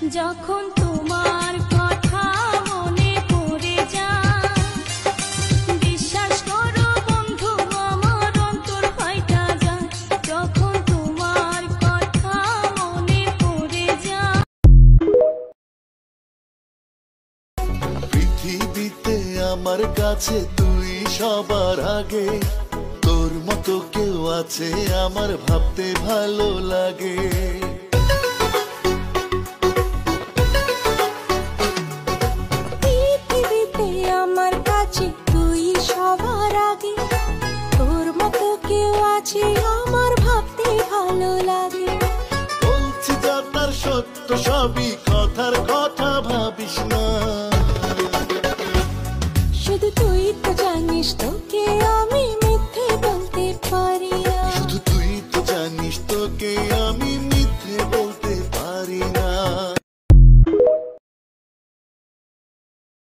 যখন তোমার কথা মনে পড়ে যায়, বিশ্বাস করো বন্ধু আমার অন্তর ফাইটা যায়, যখন তোমার কথা মনে পড়ে যায়। পৃথিবীতে আমার কাছে তুই সবার আগে, তোর মতো কেউ আছে আমার ভাবতে ভালো লাগে। পৃথিবীতে আমার কাছে তুই সবার আগে, তোর মতো কেউ আছে আমার ভাবতে ভালো লাগে। বলছি যা তার সত্য সবই, কথার কথা ভাবিস না।